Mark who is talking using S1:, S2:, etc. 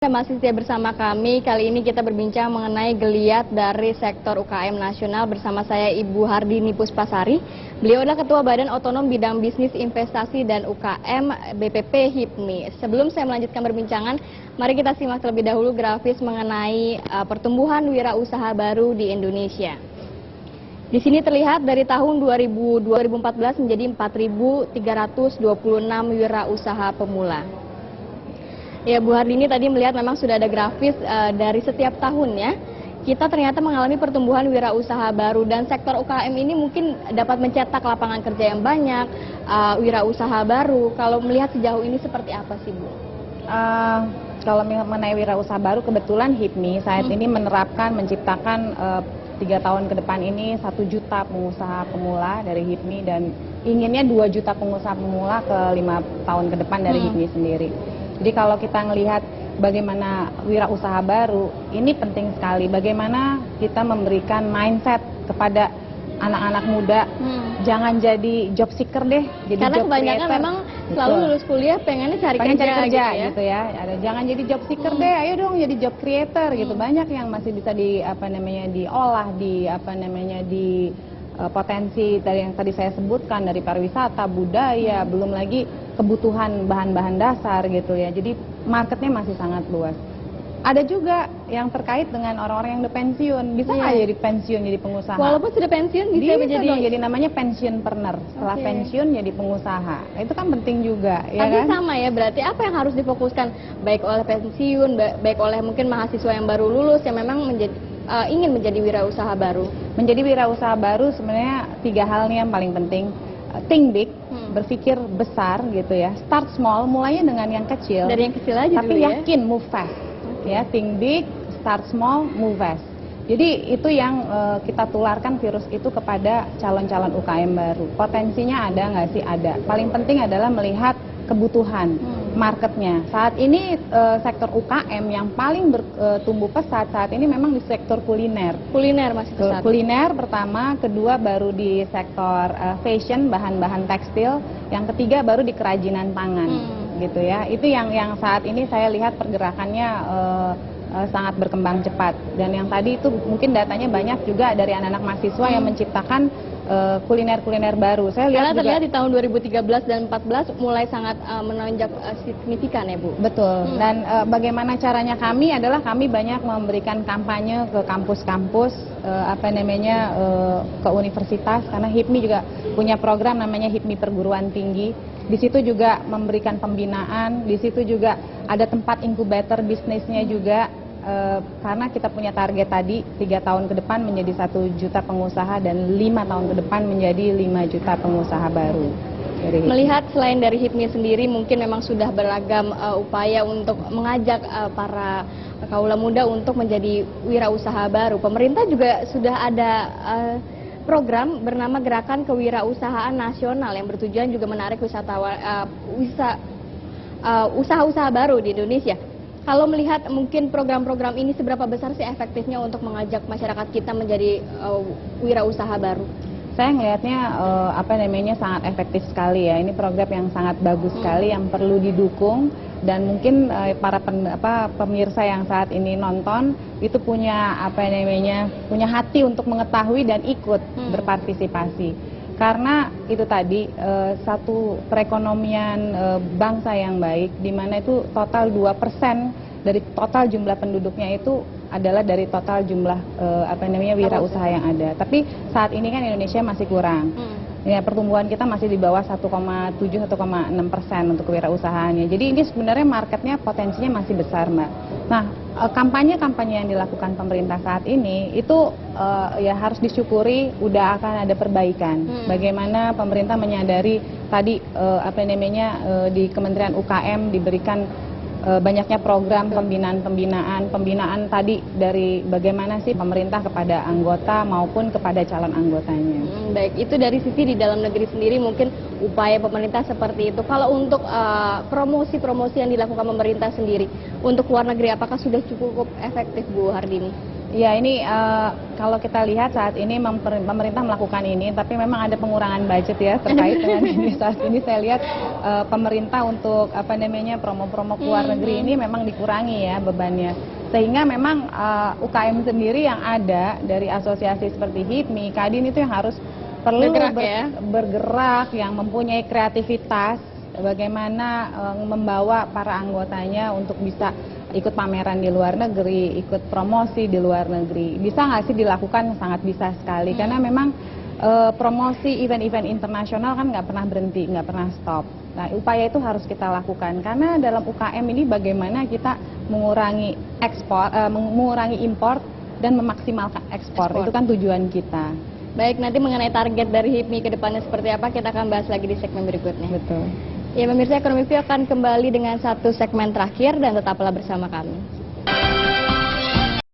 S1: Masih setia bersama kami. Kali ini kita berbincang mengenai geliat dari sektor UKM nasional bersama saya Ibu Hardini Puspasari. Beliau adalah Ketua Badan Otonom Bidang Bisnis Investasi dan UKM BPP HIPMI. Sebelum saya melanjutkan perbincangan, mari kita simak terlebih dahulu grafis mengenai pertumbuhan wirausaha baru di Indonesia. Di sini terlihat dari tahun 2014 menjadi 4.326 wirausaha pemula. Ya, Bu Hardini tadi melihat memang sudah ada grafis dari setiap tahunnya kita ternyata mengalami pertumbuhan wirausaha baru, dan sektor UKM ini mungkin dapat mencetak lapangan kerja yang banyak, wirausaha baru. Kalau melihat sejauh ini seperti apa sih, Bu?
S2: Kalau mengenai wirausaha baru, kebetulan HIPMI saat ini menciptakan 3 tahun ke depan ini 1 juta pengusaha pemula dari HIPMI, dan inginnya 2 juta pengusaha pemula ke 5 tahun ke depan dari HIPMI sendiri. Jadi kalau kita melihat bagaimana wirausaha baru, ini penting sekali. Bagaimana kita memberikan mindset kepada anak-anak muda, jangan jadi job seeker deh, jadi
S1: karena
S2: job
S1: kebanyakan
S2: creator.
S1: memang selalu lulus kuliah pengennya cari kerja
S2: gitu ya. Jangan jadi job seeker deh, ayo dong jadi job creator gitu. Banyak yang masih bisa diolah, di potensi dari yang tadi saya sebutkan, dari pariwisata, budaya, belum lagi kebutuhan bahan-bahan dasar gitu ya. Jadi marketnya masih sangat luas. Ada juga yang terkait dengan orang-orang yang udah pensiun, bisa nggak jadi pensiun jadi pengusaha?
S1: Walaupun sudah pensiun bisa menjadi
S2: dong, jadi namanya pensiunpreneur. Setelah pensiun jadi pengusaha, itu kan penting juga.
S1: Tapi
S2: ya kan?
S1: sama ya, berarti apa yang harus difokuskan baik oleh pensiun, baik oleh mungkin mahasiswa yang baru lulus yang memang ingin menjadi wirausaha baru?
S2: Menjadi wirausaha baru sebenarnya 3 hal nih yang paling penting. Think big, berpikir besar gitu ya. Start small, mulainya dengan yang kecil.
S1: Dari yang kecil aja
S2: tapi
S1: dulu ya.
S2: Yakin, move fast. Ya, think big, start small, move fast. Jadi itu yang kita tularkan virus itu kepada calon-calon UKM baru. Potensinya ada nggak sih? Ada. Paling penting adalah melihat kebutuhan marketnya. Saat ini sektor UKM yang paling bertumbuh pesat saat ini memang di sektor kuliner.
S1: Kuliner masih pesat.
S2: Kuliner pertama, kedua baru di sektor fashion, bahan-bahan tekstil, yang ketiga baru di kerajinan tangan, gitu ya. Itu yang saat ini saya lihat pergerakannya sangat berkembang cepat. Dan yang tadi itu mungkin datanya banyak juga dari anak-anak mahasiswa yang menciptakan kuliner-kuliner baru. Saya lihat
S1: karena terlihat di tahun 2013 dan 2014 mulai sangat menonjak signifikan ya, Bu.
S2: Betul. Dan bagaimana caranya kami adalah kami banyak memberikan kampanye ke kampus-kampus, ke universitas, karena HIPMI juga punya program namanya HIPMI Perguruan Tinggi. Di situ juga memberikan pembinaan, di situ juga ada tempat inkubator bisnisnya juga. Karena kita punya target tadi 3 tahun ke depan menjadi 1 juta pengusaha dan 5 tahun ke depan menjadi 5 juta pengusaha baru.
S1: Melihat selain dari HIPMI sendiri mungkin memang sudah beragam upaya untuk mengajak para kaula muda untuk menjadi wirausaha baru. Pemerintah juga sudah ada program bernama Gerakan Kewirausahaan Nasional yang bertujuan juga menarik usaha-usaha baru di Indonesia. Kalau melihat mungkin program-program ini seberapa besar sih efektifnya untuk mengajak masyarakat kita menjadi wirausaha baru?
S2: Saya melihatnya sangat efektif sekali ya. Ini program yang sangat bagus sekali yang perlu didukung, dan mungkin para pemirsa yang saat ini nonton itu punya punya hati untuk mengetahui dan ikut berpartisipasi. Karena itu tadi satu perekonomian bangsa yang baik, di mana itu total 2% dari total jumlah penduduknya itu adalah dari total jumlah wirausaha yang ada. Tapi saat ini kan Indonesia masih kurang. Ya, pertumbuhan kita masih di bawah 1,7-1,6% untuk kewirausahaannya. Jadi ini sebenarnya marketnya potensinya masih besar, Mbak. Nah, kampanye-kampanye yang dilakukan pemerintah saat ini itu ya harus disyukuri udah akan ada perbaikan. Bagaimana pemerintah menyadari tadi di Kementerian UKM diberikan banyaknya program pembinaan tadi dari bagaimana sih pemerintah kepada anggota maupun kepada calon anggotanya.
S1: Baik, itu dari sisi di dalam negeri sendiri mungkin upaya pemerintah seperti itu. Kalau untuk promosi-promosi yang dilakukan pemerintah sendiri untuk luar negeri, apakah sudah cukup efektif, Bu Hardini?
S2: Ya, ini kalau kita lihat saat ini pemerintah melakukan ini, tapi memang ada pengurangan budget ya terkait dengan ini. Saat ini saya lihat pemerintah untuk promo-promo ke luar negeri ini memang dikurangi ya bebannya. Sehingga memang UKM sendiri yang ada dari asosiasi seperti HIPMI, Kadin itu yang harus perlu bergerak, yang mempunyai kreativitas bagaimana membawa para anggotanya untuk bisa ikut pameran di luar negeri, ikut promosi di luar negeri. Bisa nggak sih dilakukan? Sangat bisa sekali, karena memang promosi event-event internasional kan nggak pernah berhenti, nggak pernah stop. Nah, upaya itu harus kita lakukan, karena dalam UKM ini bagaimana kita mengurangi mengurangi impor dan memaksimalkan ekspor. Itu kan tujuan kita.
S1: Baik, nanti mengenai target dari HIPMI ke depannya seperti apa, kita akan bahas lagi di segmen berikutnya.
S2: Betul.
S1: Ya, pemirsa, Ekonomi View akan kembali dengan satu segmen terakhir dan tetaplah bersama kami.